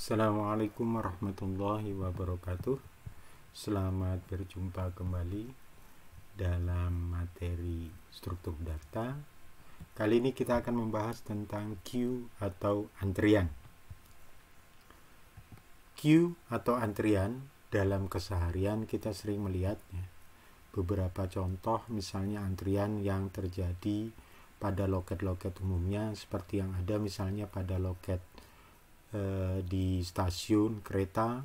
Assalamualaikum warahmatullahi wabarakatuh. Selamat berjumpa kembali dalam materi struktur data. Kali ini kita akan membahas tentang queue atau antrian. Queue atau antrian dalam keseharian kita sering melihatnya. Beberapa contoh misalnya antrian yang terjadi pada loket-loket umumnya seperti yang ada misalnya pada loket di stasiun kereta,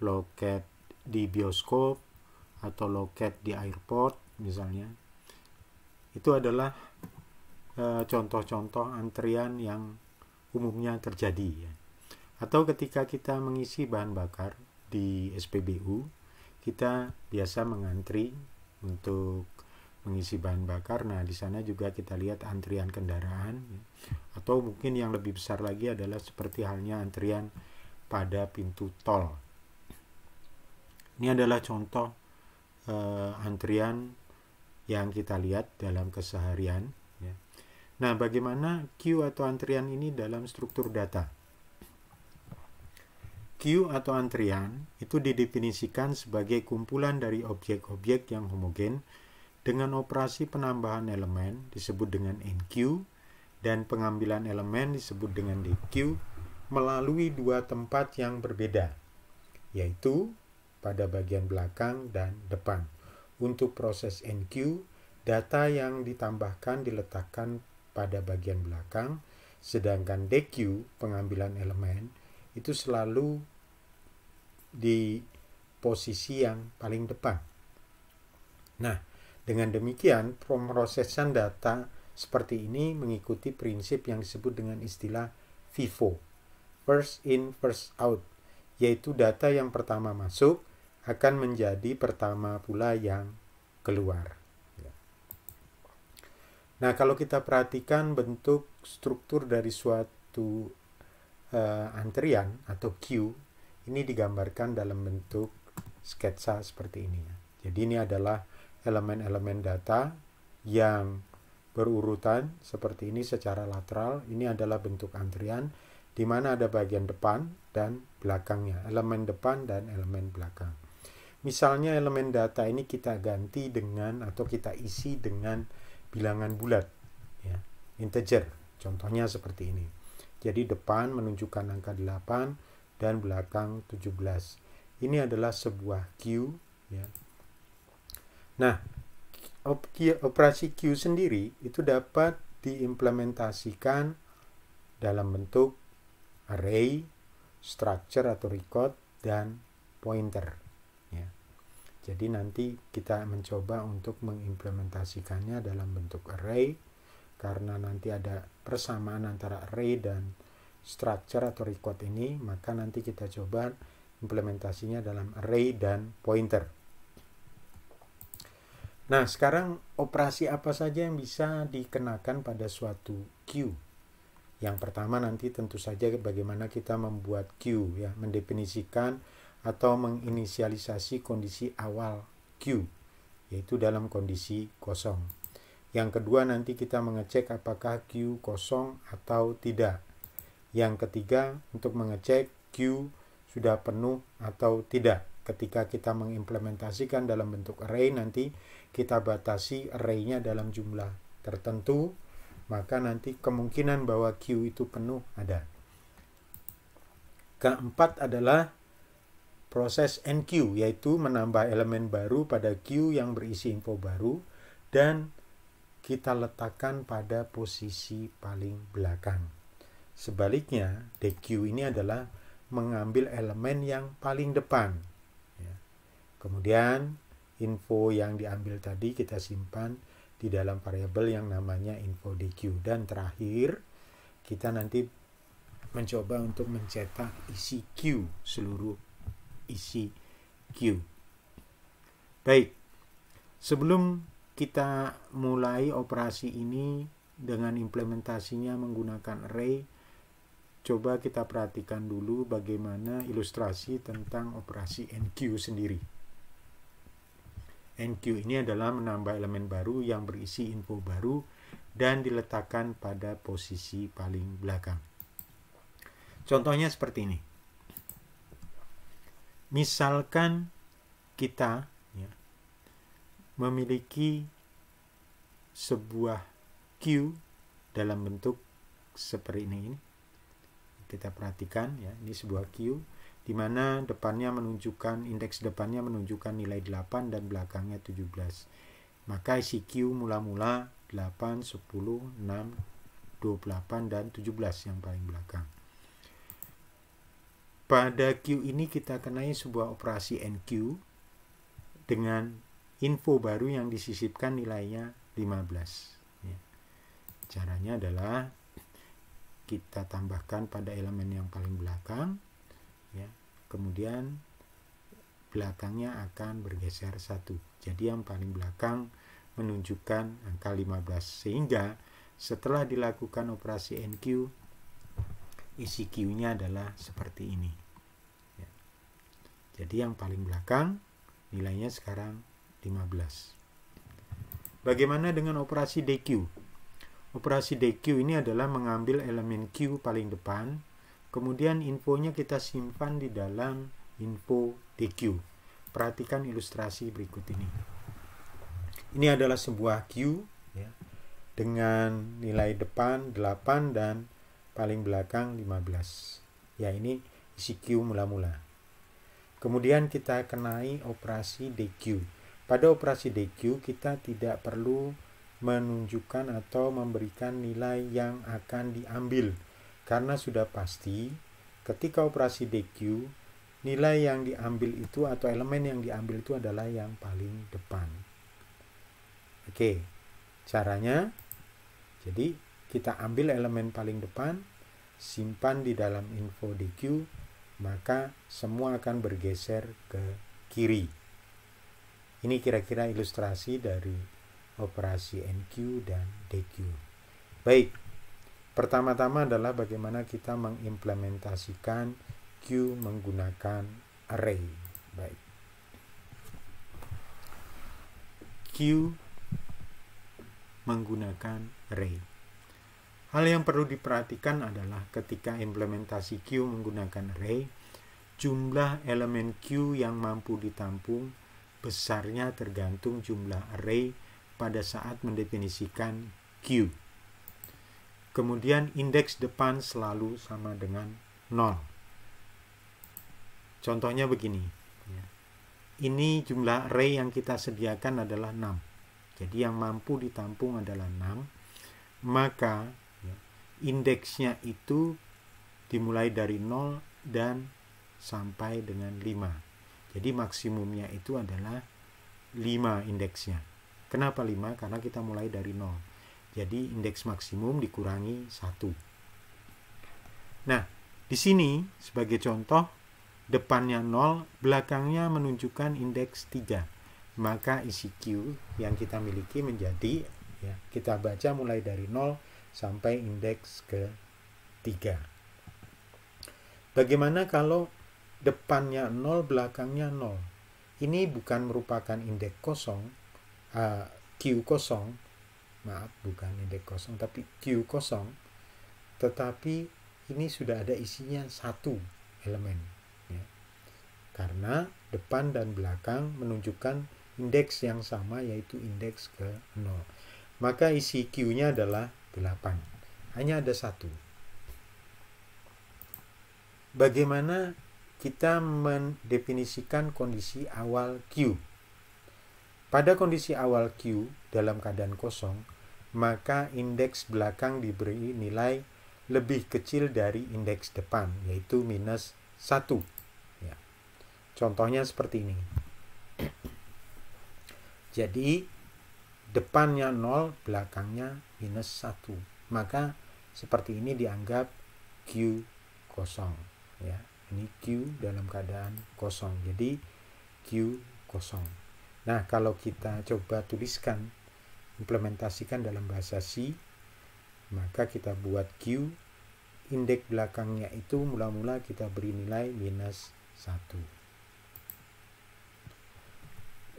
loket di bioskop, atau loket di airport misalnya. Itu adalah contoh-contoh antrian yang umumnya terjadi ya. Atau ketika kita mengisi bahan bakar di SPBU, kita biasa mengantri untuk mengisi bahan bakar. Nah, di sana juga kita lihat antrian kendaraan ya. Atau mungkin yang lebih besar lagi adalah seperti halnya antrian pada pintu tol. Ini adalah contoh antrian yang kita lihat dalam keseharian ya. Nah, bagaimana queue atau antrian ini dalam struktur data? Queue atau antrian itu didefinisikan sebagai kumpulan dari objek-objek yang homogen dengan operasi penambahan elemen disebut dengan NQ dan pengambilan elemen disebut dengan DQ melalui dua tempat yang berbeda, yaitu pada bagian belakang dan depan. Untuk proses NQ, data yang ditambahkan diletakkan pada bagian belakang, sedangkan DQ, pengambilan elemen, itu selalu di posisi yang paling depan. Nah, dengan demikian, pemrosesan data seperti ini mengikuti prinsip yang disebut dengan istilah FIFO, first in, first out, yaitu data yang pertama masuk akan menjadi pertama pula yang keluar. Nah, kalau kita perhatikan bentuk struktur dari suatu antrian atau queue, ini digambarkan dalam bentuk sketsa seperti ini. Jadi ini adalah elemen-elemen data yang berurutan seperti ini secara lateral. Ini adalah bentuk antrian di mana ada bagian depan dan belakangnya, elemen depan dan elemen belakang. Misalnya elemen data ini kita ganti dengan atau kita isi dengan bilangan bulat ya, integer. Contohnya seperti ini. Jadi depan menunjukkan angka 8 dan belakang 17. Ini adalah sebuah queue ya. Nah, operasi queue sendiri itu dapat diimplementasikan dalam bentuk array, structure atau record, dan pointer. Ya. Jadi nanti kita mencoba untuk mengimplementasikannya dalam bentuk array, karena nanti ada persamaan antara array dan structure atau record ini, maka nanti kita coba implementasinya dalam array dan pointer. Nah, sekarang operasi apa saja yang bisa dikenakan pada suatu queue? Yang pertama nanti tentu saja bagaimana kita membuat queue ya, mendefinisikan atau menginisialisasi kondisi awal queue, yaitu dalam kondisi kosong. Yang kedua nanti kita mengecek apakah queue kosong atau tidak. Yang ketiga untuk mengecek queue sudah penuh atau tidak. Ketika kita mengimplementasikan dalam bentuk array, nanti kita batasi array-nya dalam jumlah tertentu, maka nanti kemungkinan bahwa queue itu penuh ada. Keempat adalah proses NQ, yaitu menambah elemen baru pada queue yang berisi info baru dan kita letakkan pada posisi paling belakang. Sebaliknya, DQ ini adalah mengambil elemen yang paling depan. Ya. Kemudian, info yang diambil tadi kita simpan di dalam variabel yang namanya info DQ. Dan terakhir, kita nanti mencoba untuk mencetak isi Q, seluruh isi Q. Baik, sebelum kita mulai operasi ini dengan implementasinya menggunakan array, coba kita perhatikan dulu bagaimana ilustrasi tentang operasi NQ sendiri. NQ ini adalah menambah elemen baru yang berisi info baru dan diletakkan pada posisi paling belakang. Contohnya seperti ini. Misalkan kita ya, memiliki sebuah Q dalam bentuk seperti ini. Kita perhatikan ya, ini sebuah Q di mana depannya menunjukkan, indeks depannya menunjukkan nilai 8 dan belakangnya 17. Maka isi Q mula-mula 8, 10, 6, 28 dan 17 yang paling belakang. Pada Q ini kita kenai sebuah operasi NQ dengan info baru yang disisipkan nilainya 15. Ya. Caranya adalah kita tambahkan pada elemen yang paling belakang, ya. Kemudian belakangnya akan bergeser 1. Jadi yang paling belakang menunjukkan angka 15. Sehingga setelah dilakukan operasi NQ, isi Q-nya adalah seperti ini. Ya. Jadi yang paling belakang nilainya sekarang 15. Bagaimana dengan operasi DQ? Operasi DQ ini adalah mengambil elemen Q paling depan, kemudian infonya kita simpan di dalam info DQ. Perhatikan ilustrasi berikut ini. Ini adalah sebuah Q ya, dengan nilai depan 8 dan paling belakang 15. Ya, ini isi Q mula-mula. Kemudian kita kenai operasi DQ. Pada operasi DQ kita tidak perlu menunjukkan atau memberikan nilai yang akan diambil, karena sudah pasti ketika operasi DQ nilai yang diambil itu atau elemen yang diambil itu adalah yang paling depan. Oke, caranya jadi kita ambil elemen paling depan, simpan di dalam info DQ, maka semua akan bergeser ke kiri. Ini kira-kira ilustrasi dari operasi NQ dan DQ. Baik, pertama-tama adalah bagaimana kita mengimplementasikan Q menggunakan array. Baik. Q menggunakan array. Hal yang perlu diperhatikan adalah ketika implementasi Q menggunakan array, jumlah elemen Q yang mampu ditampung besarnya tergantung jumlah array pada saat mendefinisikan Q. Kemudian indeks depan selalu sama dengan 0. Contohnya begini. Ini jumlah array yang kita sediakan adalah 6. Jadi yang mampu ditampung adalah 6. Maka indeksnya itu dimulai dari 0 dan sampai dengan 5. Jadi maksimumnya itu adalah 5 indeksnya. Kenapa 5? Karena kita mulai dari 0. Jadi indeks maksimum dikurangi 1. Nah, di sini sebagai contoh, depannya 0, belakangnya menunjukkan indeks 3. Maka isi Q yang kita miliki menjadi, ya, kita baca mulai dari 0 sampai indeks ke 3. Bagaimana kalau depannya 0, belakangnya 0? Ini bukan merupakan indeks kosong, Q kosong, maaf, bukan indeks kosong, tapi Q kosong, tetapi ini sudah ada isinya 1 elemen, ya. Karena depan dan belakang menunjukkan indeks yang sama, yaitu indeks ke 0. Maka isi Q-nya adalah 8. Hanya ada 1. Bagaimana kita mendefinisikan kondisi awal Q? Pada kondisi awal Q dalam keadaan kosong, maka indeks belakang diberi nilai lebih kecil dari indeks depan, yaitu minus 1. Ya. Contohnya seperti ini. Jadi, depannya 0, belakangnya minus 1. Maka seperti ini dianggap Q kosong. Ya. Ini Q dalam keadaan kosong. Jadi, Q kosong. Nah, kalau kita coba tuliskan, implementasikan dalam bahasa C, maka kita buat Q, indeks belakangnya itu mula-mula kita beri nilai minus 1.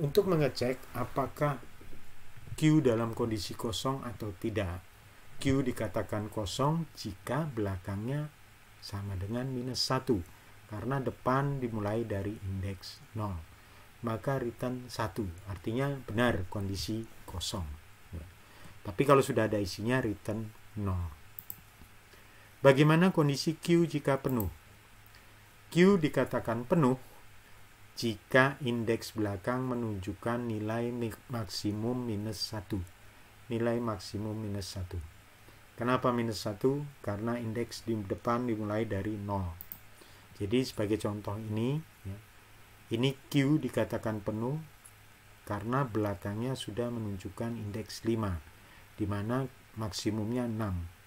Untuk mengecek apakah Q dalam kondisi kosong atau tidak, Q dikatakan kosong jika belakangnya sama dengan minus 1. karena depan dimulai dari indeks 0. Maka return 1, artinya benar kondisi kosong. Ya. Tapi kalau sudah ada isinya, return 0. Bagaimana kondisi Q jika penuh? Q dikatakan penuh jika indeks belakang menunjukkan nilai maksimum minus 1. Nilai maksimum minus 1. Kenapa minus 1? Karena indeks di depan dimulai dari 0. Jadi sebagai contoh ini, ya, ini Q dikatakan penuh karena belakangnya sudah menunjukkan indeks 5, di mana maksimumnya 6.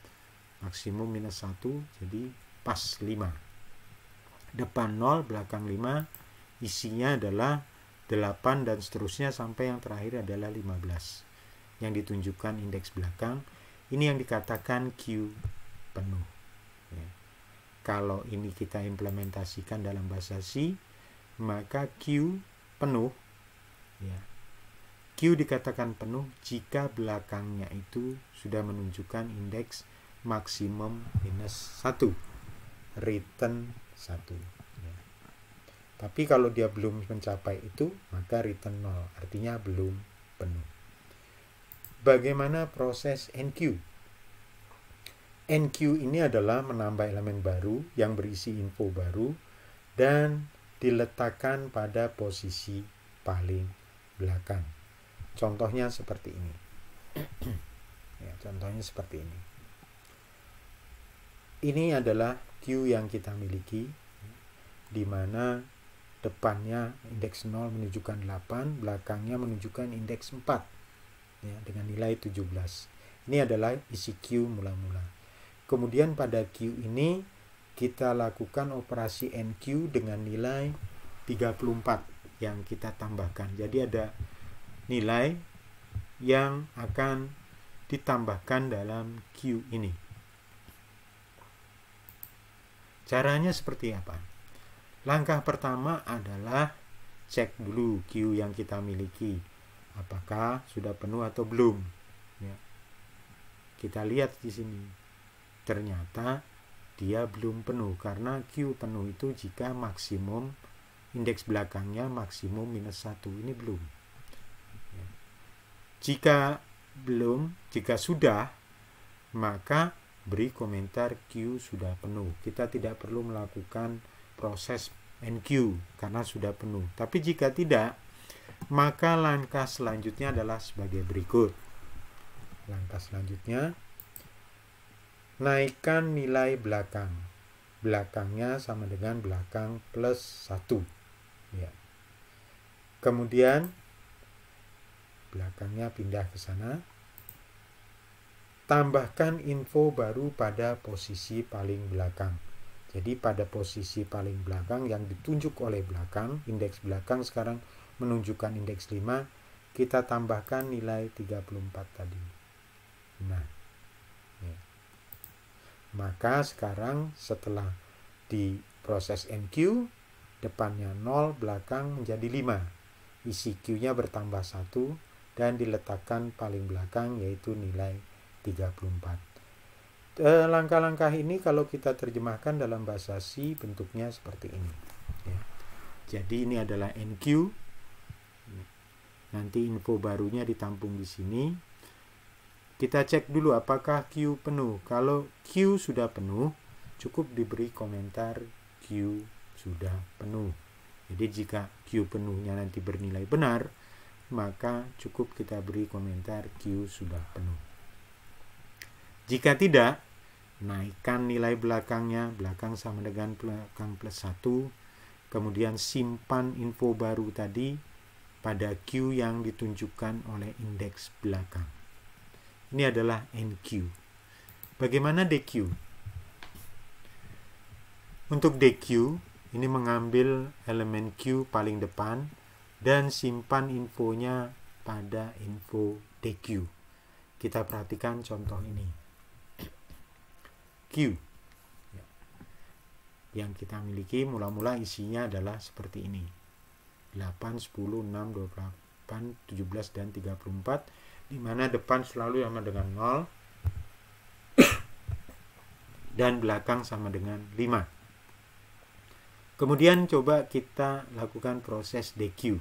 Maksimum minus 1, jadi pas 5. Depan 0, belakang 5, isinya adalah 8 dan seterusnya sampai yang terakhir adalah 15. Yang ditunjukkan indeks belakang, ini yang dikatakan Q penuh. Ya. Kalau ini kita implementasikan dalam bahasa C, maka Q penuh, ya. Q dikatakan penuh jika belakangnya itu sudah menunjukkan indeks maksimum minus 1, return 1. Ya. Tapi kalau dia belum mencapai itu, maka return 0, artinya belum penuh. Bagaimana proses NQ? NQ ini adalah menambah elemen baru yang berisi info baru dan diletakkan pada posisi paling belakang. Contohnya seperti ini. Ya, contohnya seperti ini. Ini adalah Q yang kita miliki, di mana depannya indeks 0 menunjukkan 8, belakangnya menunjukkan indeks 4, ya, dengan nilai 17. Ini adalah isi Q mula-mula. Kemudian pada Q ini kita lakukan operasi NQ dengan nilai 34 yang kita tambahkan. Jadi ada nilai yang akan ditambahkan dalam Q ini. Caranya seperti apa? Langkah pertama adalah cek dulu Q yang kita miliki, apakah sudah penuh atau belum. Ya. Kita lihat di sini, ternyata dia belum penuh karena Q penuh itu jika maksimum indeks belakangnya maksimum minus 1. Ini belum. Ya. Jika sudah, maka beri komentar Q sudah penuh. Kita tidak perlu melakukan proses NQ karena sudah penuh. Tapi jika tidak, maka langkah selanjutnya adalah sebagai berikut. Langkah selanjutnya, naikkan nilai belakang. Belakangnya sama dengan belakang plus 1. Ya. Kemudian belakangnya pindah ke sana. Tambahkan info baru pada posisi paling belakang. Jadi pada posisi paling belakang yang ditunjuk oleh belakang, indeks belakang sekarang menunjukkan indeks 5, kita tambahkan nilai 34 tadi. Nah, ya. Maka sekarang setelah di proses NQ, depannya 0, belakang menjadi 5. Isi Q-nya bertambah 1 dan diletakkan paling belakang yaitu nilai 34. Langkah-langkah ini kalau kita terjemahkan dalam bahasa C bentuknya seperti ini. Ya. Jadi ini adalah NQ. Nanti info barunya ditampung di sini. Kita cek dulu apakah Q penuh. Kalau Q sudah penuh, cukup diberi komentar Q sudah penuh. Jadi jika Q penuhnya nanti bernilai benar, maka cukup kita beri komentar Q sudah penuh. Jika tidak, naikkan nilai belakangnya, belakang sama dengan belakang plus 1, kemudian simpan info baru tadi pada Q yang ditunjukkan oleh indeks belakang. Ini adalah NQ. Bagaimana DQ? Untuk DQ, ini mengambil elemen Q paling depan dan simpan infonya pada info DQ. Kita perhatikan contoh ini. Q yang kita miliki mula-mula isinya adalah seperti ini. 8, 10, 6, 28, 17, dan 34, di mana depan selalu sama dengan 0 dan belakang sama dengan 5. Kemudian coba kita lakukan proses DQ.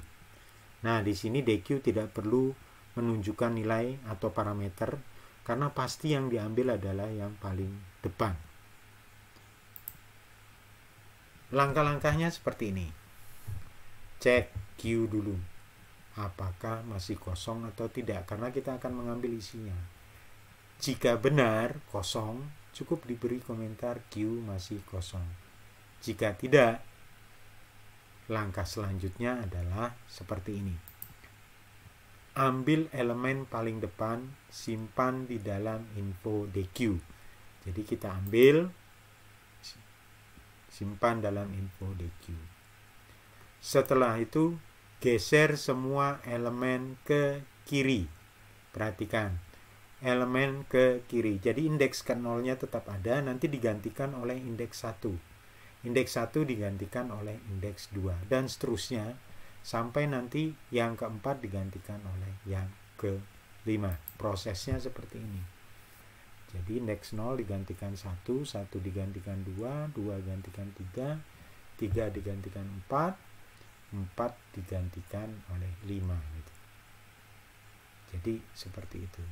Nah, di sini DQ tidak perlu menunjukkan nilai atau parameter karena pasti yang diambil adalah yang paling depan. Langkah-langkahnya seperti ini. Cek Q dulu. Apakah masih kosong atau tidak, karena kita akan mengambil isinya. Jika benar kosong, cukup diberi komentar Q masih kosong. Jika tidak, langkah selanjutnya adalah seperti ini. Ambil elemen paling depan, simpan di dalam info DQ. Jadi kita ambil, simpan dalam info DQ. Setelah itu, geser semua elemen ke kiri. Perhatikan, elemen ke kiri. Jadi indeks ke nolnya tetap ada, nanti digantikan oleh indeks 1. Indeks 1 digantikan oleh indeks 2 dan seterusnya sampai nanti yang keempat digantikan oleh yang ke-5. Prosesnya seperti ini. Jadi indeks 0 digantikan 1, 1 digantikan 2, 2 digantikan 3, 3 digantikan 4, 4 digantikan oleh 5 gitu. Jadi seperti itu.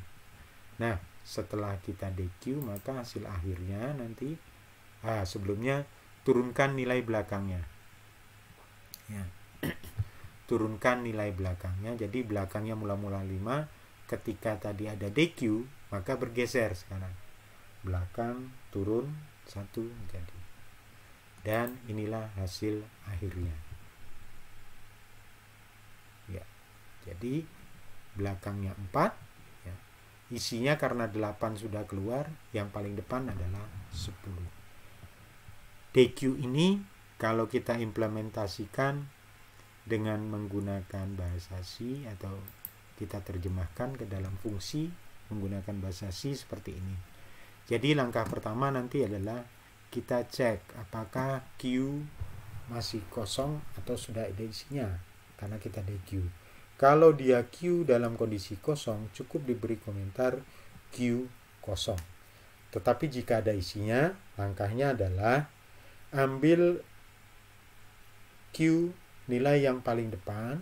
Nah, setelah kita DQ maka hasil akhirnya nanti sebelumnya turunkan nilai belakangnya. Ya. Turunkan nilai belakangnya. Jadi belakangnya mula-mula 5. Ketika tadi ada DQ, maka bergeser sekarang. Belakang turun 1 jadi. Dan inilah hasil akhirnya. Ya. Jadi belakangnya 4. Ya. Isinya karena 8 sudah keluar, yang paling depan adalah 10. DQ ini kalau kita implementasikan dengan menggunakan bahasa C atau kita terjemahkan ke dalam fungsi menggunakan bahasa C seperti ini. Jadi langkah pertama nanti adalah kita cek apakah Q masih kosong atau sudah ada isinya karena kita DQ. Kalau dia Q dalam kondisi kosong, cukup diberi komentar Q kosong. Tetapi jika ada isinya, langkahnya adalah ambil Q nilai yang paling depan,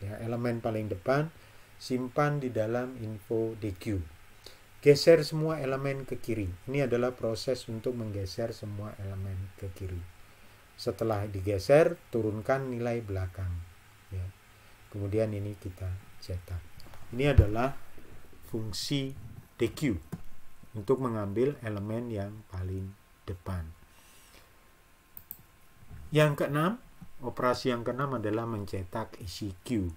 ya, elemen paling depan, simpan di dalam info DQ. Geser semua elemen ke kiri. Ini adalah proses untuk menggeser semua elemen ke kiri. Setelah digeser, turunkan nilai belakang. Ya. Kemudian ini kita cetak. Ini adalah fungsi DQ untuk mengambil elemen yang paling depan. Yang keenam, operasi yang keenam adalah mencetak isi Q.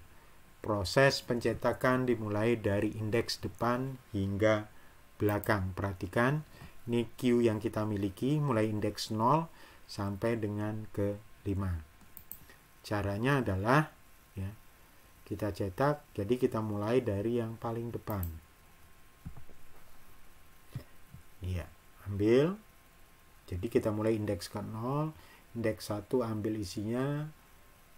Proses pencetakan dimulai dari indeks depan hingga belakang. Perhatikan, ini Q yang kita miliki mulai indeks 0 sampai dengan ke 5. Caranya adalah ya, kita cetak, jadi kita mulai dari yang paling depan. Ya, ambil. Jadi kita mulai indeks ke 0. Indeks 1 ambil isinya,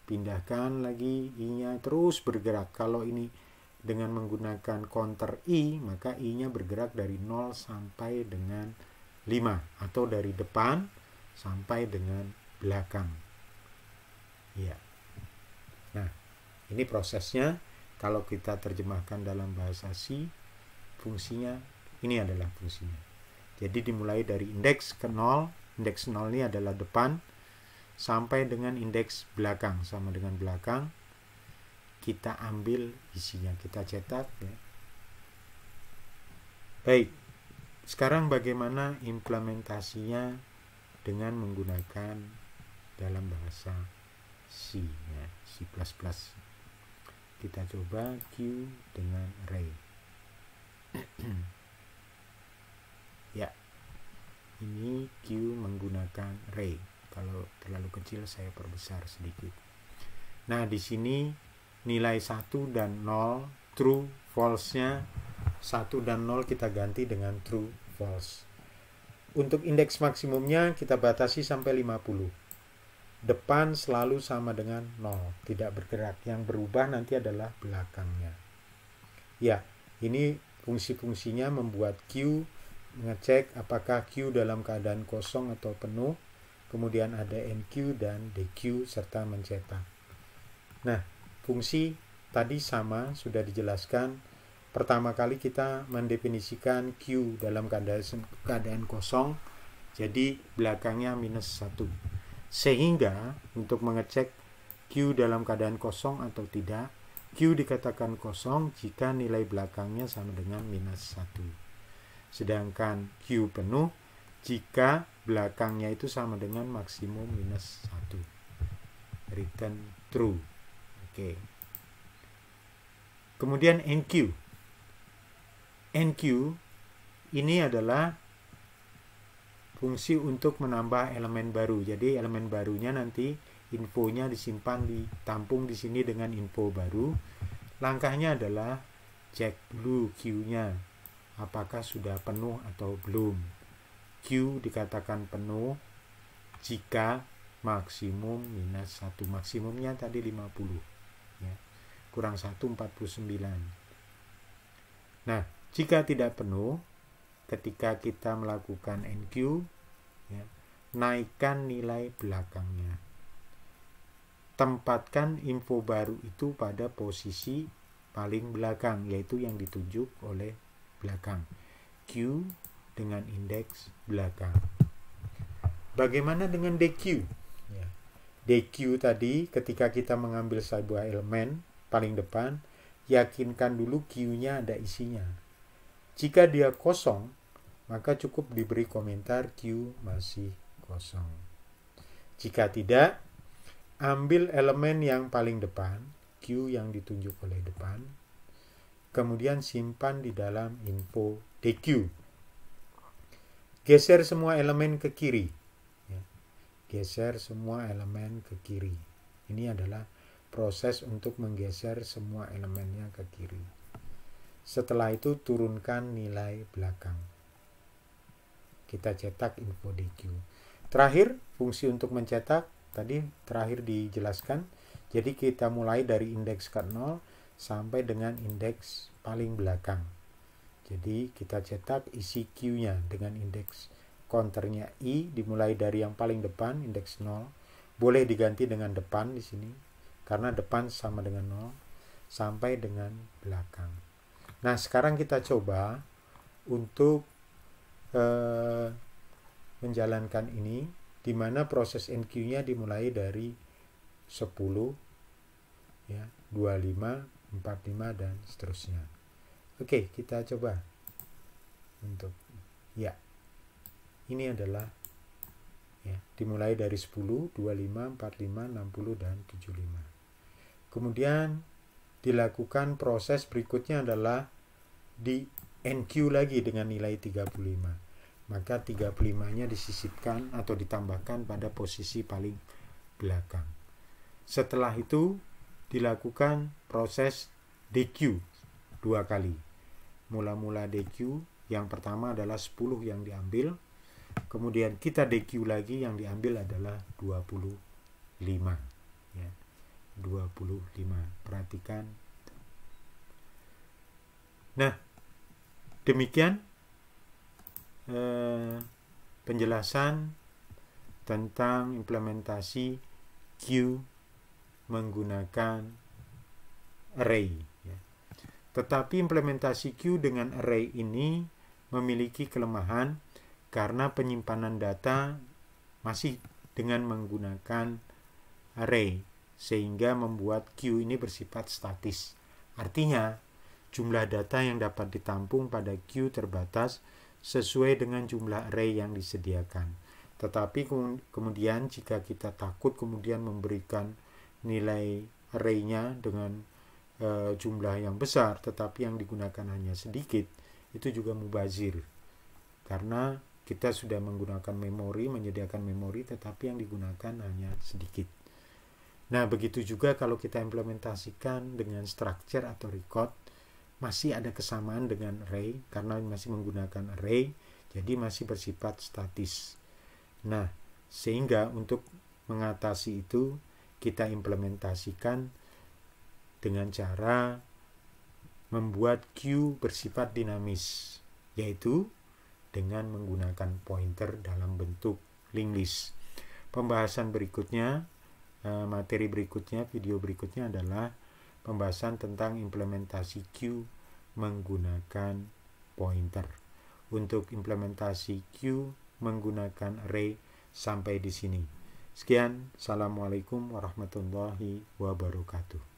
pindahkan lagi I-nya, terus bergerak. Kalau ini dengan menggunakan counter I, maka I-nya bergerak dari 0 sampai dengan 5. Atau dari depan sampai dengan belakang. Ya. Nah, ini prosesnya. Kalau kita terjemahkan dalam bahasa C, fungsinya, ini adalah fungsinya. Jadi dimulai dari indeks ke 0. Indeks 0 ini adalah depan, sampai dengan indeks belakang, sama dengan belakang, kita ambil isinya, kita cetak ya. Baik, sekarang bagaimana implementasinya dengan menggunakan dalam bahasa C ya, C++. Kita coba Q dengan array. Ya, ini Q menggunakan array. Kalau terlalu kecil saya perbesar sedikit. Nah, di sini nilai 1 dan 0, true, false-nya 1 dan 0 kita ganti dengan true, false. Untuk indeks maksimumnya kita batasi sampai 50. Depan selalu sama dengan 0, tidak bergerak. Yang berubah nanti adalah belakangnya. Ya, ini fungsi-fungsinya membuat Q, mengecek apakah Q dalam keadaan kosong atau penuh. kemudian ada enqueue dan dequeue serta mencetak. Nah, fungsi tadi sama sudah dijelaskan. Pertama kali kita mendefinisikan queue dalam keadaan kosong, jadi belakangnya -1. Sehingga untuk mengecek queue dalam keadaan kosong atau tidak, queue dikatakan kosong jika nilai belakangnya sama dengan -1. Sedangkan queue penuh jika belakangnya itu sama dengan maksimum -1. Return true. Oke. Kemudian enqueue. Enqueue ini adalah fungsi untuk menambah elemen baru. Jadi elemen barunya nanti infonya disimpan, ditampung di sini dengan info baru. Langkahnya adalah cek dulu queue-nya apakah sudah penuh atau belum. Queue dikatakan penuh jika maksimum -1. Maksimumnya tadi 50 ya. Kurang 1 49. Nah, jika tidak penuh, ketika kita melakukan enqueue ya, naikkan nilai belakangnya. Tempatkan info baru itu pada posisi paling belakang, yaitu yang ditunjuk oleh belakang. Queue dengan indeks belakang. Bagaimana dengan dequeue? Ya. Dequeue tadi ketika kita mengambil sebuah elemen paling depan, yakinkan dulu queue-nya ada isinya. Jika dia kosong, maka cukup diberi komentar queue masih kosong. Jika tidak, ambil elemen yang paling depan, queue yang ditunjuk oleh depan, kemudian simpan di dalam info dequeue. Geser semua elemen ke kiri. Ya. Geser semua elemen ke kiri. Ini adalah proses untuk menggeser semua elemennya ke kiri. Setelah itu turunkan nilai belakang. Kita cetak info dequeue. Terakhir, fungsi untuk mencetak tadi terakhir dijelaskan. Jadi kita mulai dari indeks ke-0 sampai dengan indeks paling belakang. Jadi kita cetak isi queue-nya dengan indeks counternya I, dimulai dari yang paling depan indeks 0. Boleh diganti dengan depan di sini karena depan sama dengan 0 sampai dengan belakang. Nah, sekarang kita coba untuk menjalankan ini, di mana proses enqueue-nya dimulai dari 10 ya, 25, 45 dan seterusnya. Oke, kita coba untuk ya. Ini adalah ya, dimulai dari 10, 25, 45, 60 dan 75. Kemudian dilakukan proses berikutnya adalah di enqueue lagi dengan nilai 35. Maka 35-nya disisipkan atau ditambahkan pada posisi paling belakang. Setelah itu dilakukan proses dequeue 2 kali. Mula-mula dequeue, yang pertama adalah 10 yang diambil, kemudian kita dequeue lagi, yang diambil adalah 25 ya, 25. Perhatikan. Nah, demikian penjelasan tentang implementasi queue menggunakan array. Tetapi implementasi queue dengan array ini memiliki kelemahan karena penyimpanan data masih dengan menggunakan array, sehingga membuat queue ini bersifat statis. Artinya, jumlah data yang dapat ditampung pada queue terbatas sesuai dengan jumlah array yang disediakan. Tetapi kemudian jika kita takut kemudian memberikan nilai array-nya dengan jumlah yang besar tetapi yang digunakan hanya sedikit, itu juga mubazir karena kita sudah menggunakan memori, menyediakan memori, tetapi yang digunakan hanya sedikit. Nah, begitu juga kalau kita implementasikan dengan structure atau record, masih ada kesamaan dengan array karena masih menggunakan array, jadi masih bersifat statis. Nah, sehingga untuk mengatasi itu kita implementasikan dengan cara membuat queue bersifat dinamis, yaitu dengan menggunakan pointer dalam bentuk linked list. Pembahasan berikutnya, materi berikutnya, video berikutnya adalah pembahasan tentang implementasi Q menggunakan pointer. Untuk implementasi Q menggunakan array sampai di sini. Sekian, Assalamualaikum warahmatullahi wabarakatuh.